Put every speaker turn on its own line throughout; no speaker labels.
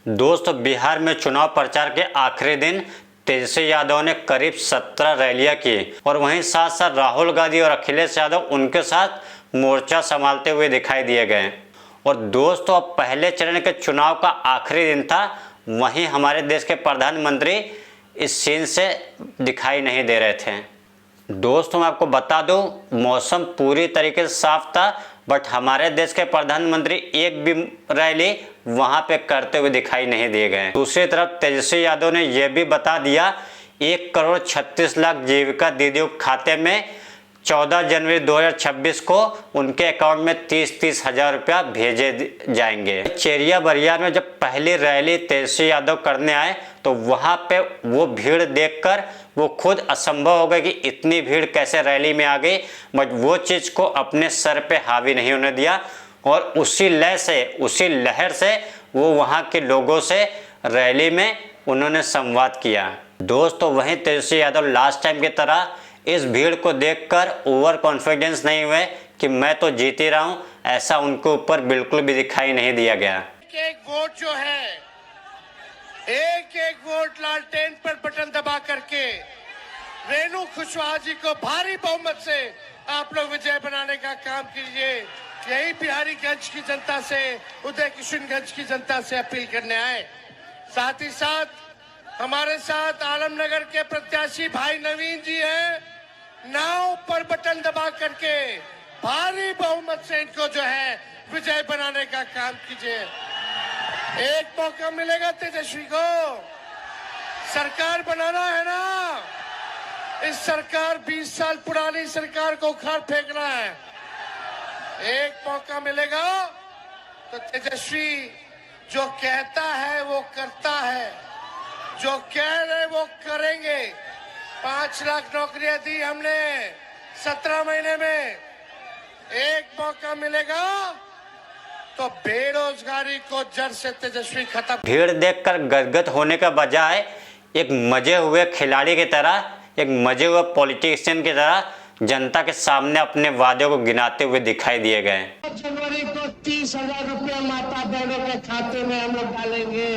दोस्तों, बिहार में चुनाव प्रचार के आखिरी दिन तेजस्वी यादव ने करीब 17 रैलियां की और वहीं साथ साथ राहुल गांधी और अखिलेश यादव उनके साथ मोर्चा संभालते हुए दिखाई दिए गए। और दोस्तों, अब पहले चरण के चुनाव का आखिरी दिन था, वहीं हमारे देश के प्रधानमंत्री इस सीन से दिखाई नहीं दे रहे थे। दोस्तों, मैं आपको बता दूं, मौसम पूरी तरीके से साफ था, बट हमारे देश के प्रधानमंत्री एक भी रैली वहां पे करते हुए दिखाई नहीं दिए गए। दूसरी तरफ तेजस्वी यादव ने यह भी बता दिया 1,36,00,000 जीविका दीदियों के खाते में 14 जनवरी 2026 को उनके अकाउंट में 30-30 हजार रुपया भेजे जाएंगे। चेरिया बरियार में जब पहली रैली तेजस्वी यादव करने आए तो वहां पे वो भीड़ देखकर वो खुद असंभव हो गया कि इतनी भीड़ कैसे रैली में आ गई, बट वो चीज को अपने सर पे हावी नहीं होने दिया और उसी लहर से वो वहां के लोगों से रैली में उन्होंने संवाद किया। दोस्तों, वहीं तेजस्वी यादव लास्ट टाइम की तरह इस भीड़ को देखकर ओवर कॉन्फिडेंस नहीं हुए कि मैं तो जीत ही रहा हूं, ऐसा उनके ऊपर बिल्कुल भी दिखाई नहीं दिया गया।
एक वोट जो है, एक वोट लालटेन पर बटन दबा करके रेणु कुशवाहा जी को भारी बहुमत से आप लोग विजय बनाने का काम कीजिए। यही बिहारीगंज की जनता से, उदय किशनगंज की जनता से अपील करने आए। साथ ही साथ हमारे साथ आलमनगर के प्रत्याशी भाई नवीन जी हैं। नाव पर बटन दबा करके भारी बहुमत से इनको जो है विजय बनाने का काम कीजिए। एक मौका मिलेगा तेजस्वी को, सरकार बनाना है ना। इस सरकार 20 साल पुरानी सरकार को उखाड़ फेंकना है। एक मौका मिलेगा तो तेजस्वी जो कहता है वो करता है, जो कह रहे वो करेंगे। 5 लाख नौकरियां दी हमने 17 महीने में। एक मौका मिलेगा तो बेरोजगारी को जड़ से तेजस्वी खत्म।
भीड़ देखकर गदगद होने का बजाय एक मजे हुए खिलाड़ी की तरह, एक मजे हुए पॉलिटिशियन की तरह जनता के सामने अपने वादों को गिनाते हुए दिखाई दिए गए।
जनवरी को 30,000 रुपया माता बहनों के खाते में हम लोग डालेंगे।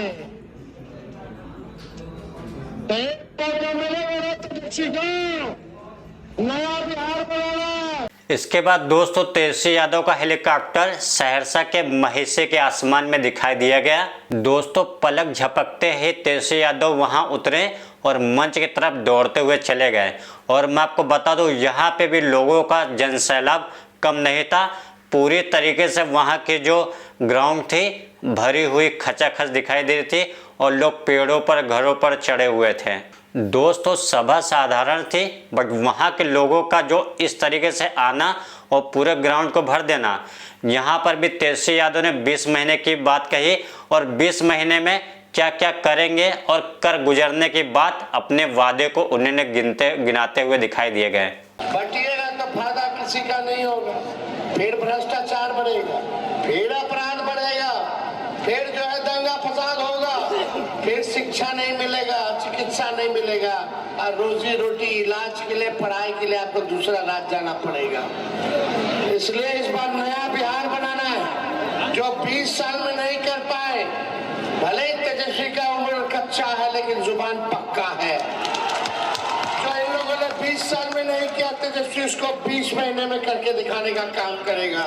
नया बिहार बनाना।
इसके बाद दोस्तों, तेजस्वी यादव का हेलीकॉप्टर सहरसा के महिषी के आसमान में दिखाई दिया गया। दोस्तों, पलक झपकते ही तेजस्वी यादव वहां उतरे और मंच की तरफ दौड़ते हुए चले गए। और मैं आपको बता दूं, यहाँ पे भी लोगों का जनसैलाब कम नहीं था। पूरी तरीके से वहां की जो ग्राउंड थी भरी हुई खचाखच दिखाई दे रही थी और लोग पेड़ों पर, घरों पर चढ़े हुए थे। दोस्तों, सभा साधारण थी, बट वहां के लोगों का जो इस तरीके से आना और पूरे ग्राउंड को भर देना, यहाँ पर भी तेजस्वी यादव ने 20 महीने की बात कही और 20 महीने में क्या क्या करेंगे और कर गुजरने की बात, अपने वादे को उन्होंने गिनाते हुए दिखाई दिए गए।
बटिएगा तो फायदा किसी का नहीं होगा, फिर भ्रष्टाचार बढ़ेगा, फिर अपराध बढ़ेगा, फिर जो है दंगा फसाद होगा, फिर शिक्षा नहीं मिलेगा, चिकित्सा नहीं मिलेगा और रोजी रोटी, इलाज के लिए, पढ़ाई के लिए आपको दूसरा राज्य जाना पड़ेगा। इसलिए इस बार नया बिहार बनाना है। जो 20 साल में नहीं कर पाए, भले ही तेजस्वी का उम्र कच्चा है लेकिन जुबान पक्का है। जो इन लोगों ने 20 साल में नहीं किया, तेजस्वी उसको 20 महीने में करके दिखाने का काम करेगा।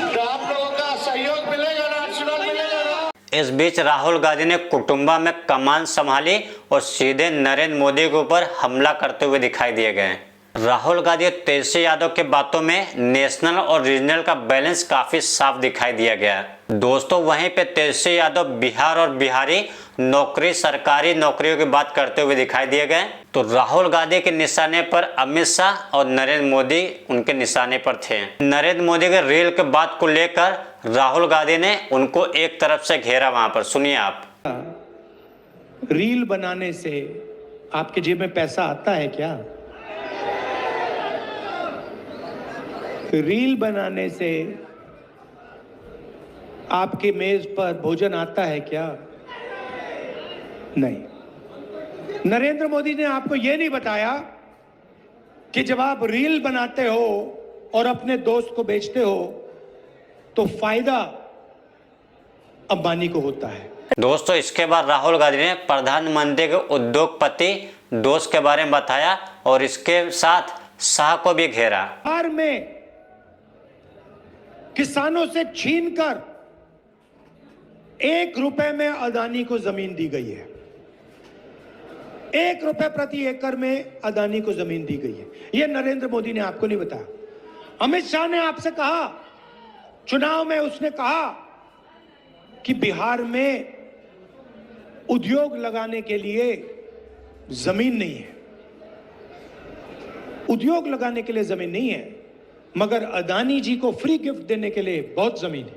तो आप लोगों का सहयोग मिलेगा ना, आशीर्वाद मिलेगा ना।
इस बीच राहुल गांधी ने कुटुंबा में कमान संभाली और सीधे नरेंद्र मोदी के ऊपर हमला करते हुए दिखाई दिए गए। राहुल गांधी और तेजस्वी यादव के बातों में नेशनल और रीजनल का बैलेंस काफी साफ दिखाई दिया गया। दोस्तों, वहीं पे तेजस्वी यादव बिहार और बिहारी नौकरी, सरकारी नौकरियों की बात करते हुए दिखाई दिए गए। तो राहुल गांधी के निशाने पर अमित शाह और नरेंद्र मोदी उनके निशाने पर थे। नरेंद्र मोदी के रील के बात को लेकर राहुल गांधी ने उनको एक तरफ से घेरा। वहां पर सुनिए आप।
रील बनाने से आपके जेब में पैसा आता है क्या? रील बनाने से आपके मेज पर भोजन आता है क्या? नहीं। नरेंद्र मोदी ने आपको यह नहीं बताया कि जब आप रील बनाते हो और अपने दोस्त को बेचते हो तो फायदा अंबानी को होता है।
दोस्तों इसके बाद राहुल गांधी ने प्रधानमंत्री के उद्योगपति दोस्त के बारे में बताया और इसके साथ शाह को भी घेरा।
बिहार में किसानों से छीनकर 1 रुपए में अदानी को जमीन दी गई है। 1 रुपए प्रति एकड़ में अदानी को जमीन दी गई है। यह नरेंद्र मोदी ने आपको नहीं बताया। अमित शाह ने आपसे कहा, चुनाव में उसने कहा कि बिहार में उद्योग लगाने के लिए जमीन नहीं है। उद्योग लगाने के लिए जमीन नहीं है, मगर अदानी जी को फ्री गिफ्ट देने के लिए बहुत जमीन है,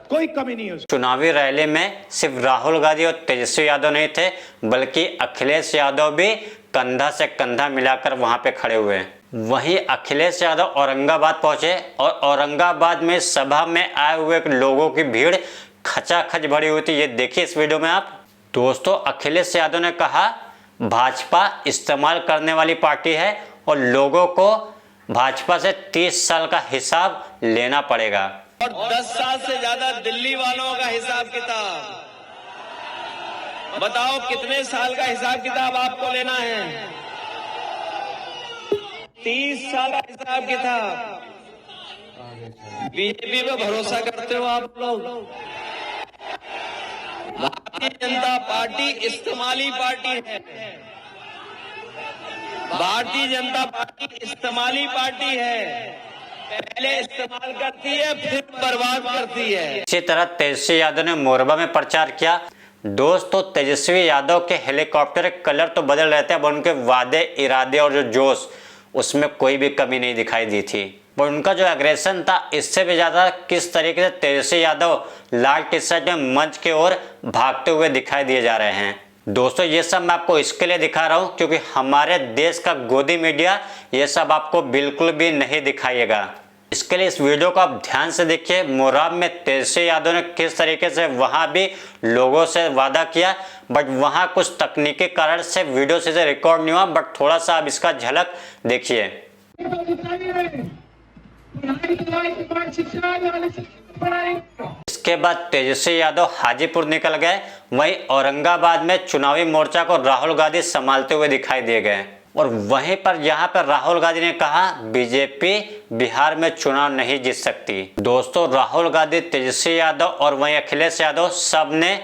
कोई कमी नहीं है।
चुनावी रैली में सिर्फ राहुल गांधी और तेजस्वी यादव नहीं थे, बल्कि अखिलेश यादव भी कंधा से कंधा मिलाकर वहां पे खड़े हुए। वहीं अखिलेश यादव औरंगाबाद पहुंचे और औरंगाबाद में सभा में आए हुए लोगों की भीड़ खचाखच भरी हुई थी। ये देखिए इस वीडियो में आप। दोस्तों अखिलेश यादव ने कहा भाजपा इस्तेमाल करने वाली पार्टी है और लोगों को भाजपा से 30 साल का हिसाब लेना पड़ेगा
और 10 साल से ज्यादा दिल्ली वालों का हिसाब किताब। बताओ कितने साल का हिसाब किताब आपको लेना है? 30 साल का हिसाब किताब। बीजेपी पे भरोसा करते हो आप लोग? भारतीय जनता पार्टी इस्तेमाली पार्टी है। भारतीय जनता पार्टी इस्तेमाली पार्टी है। पहले इस्तेमाल करती है फिर बर्बाद करती है।
इसी तरह तेजस्वी यादव ने मोरबा में प्रचार किया। दोस्तों तेजस्वी यादव के हेलीकॉप्टर के कलर तो बदल रहे थे, अब उनके वादे इरादे और जो जोश उसमें कोई भी कमी नहीं दिखाई दी थी। पर उनका जो एग्रेशन था इससे भी ज्यादा किस तरीके से तेजस्वी यादव लाल टी शर्ट में मंच की ओर भागते हुए दिखाई दिए जा रहे हैं। दोस्तों ये सब मैं आपको इसके लिए दिखा रहा हूँ क्योंकि हमारे देश का गोदी मीडिया ये सब आपको बिल्कुल भी नहीं दिखाइएगा। इसके लिए इस वीडियो को आप ध्यान से देखिए। मोरबा में तेजस्वी यादव ने किस तरीके से वहां भी लोगों से वादा किया, बट वहां कुछ तकनीकी कारण से वीडियो से रिकॉर्ड नहीं हुआ, बट थोड़ा सा आप इसका झलक देखिए। इसके बाद तेजस्वी यादव हाजीपुर निकल गए। वहीं औरंगाबाद में चुनावी मोर्चा को राहुल गांधी संभालते हुए दिखाई दिए गए और वहीं पर यहाँ पर राहुल गांधी ने कहा बीजेपी बिहार में चुनाव नहीं जीत सकती। दोस्तों राहुल गांधी, तेजस्वी यादव और वहीं अखिलेश यादव सब ने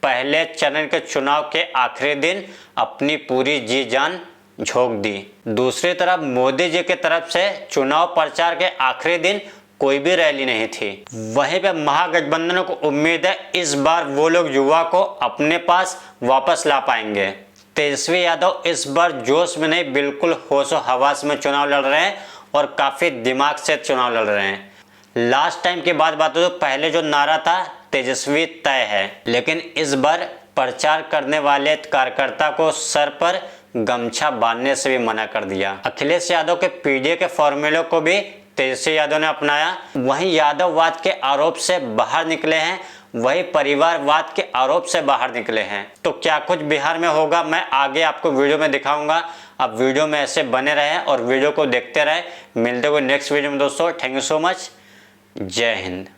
पहले चरण के चुनाव के आखिरी दिन अपनी पूरी जी जान झोंक दी। दूसरी तरफ मोदी जी की तरफ से चुनाव प्रचार के आखिरी दिन कोई भी रैली नहीं थी। वहीं पे महागठबंधन को उम्मीद है इस बार वो लोग युवा को अपने पास वापस ला पाएंगे। तेजस्वी यादव इस बार जोश में नहीं, बिल्कुल होशो हवास में चुनाव लड़ रहे हैं और काफी दिमाग से चुनाव लड़ रहे हैं। लास्ट टाइम की बात तो पहले जो नारा था तेजस्वी तय है, लेकिन इस बार प्रचार करने वाले कार्यकर्ता को सर पर गमछा बांधने से भी मना कर दिया। अखिलेश यादव के पीडीए के फॉर्मूले को भी तेजस्वी यादव ने अपनाया। वहीं यादववाद के आरोप से बाहर निकले हैं, वही परिवारवाद के आरोप से बाहर निकले हैं। तो क्या कुछ बिहार में होगा मैं आगे आपको वीडियो में दिखाऊंगा। आप वीडियो में ऐसे बने रहें और वीडियो को देखते रहें। मिलते हुए नेक्स्ट वीडियो में दोस्तों। Thank you so much. जय हिंद।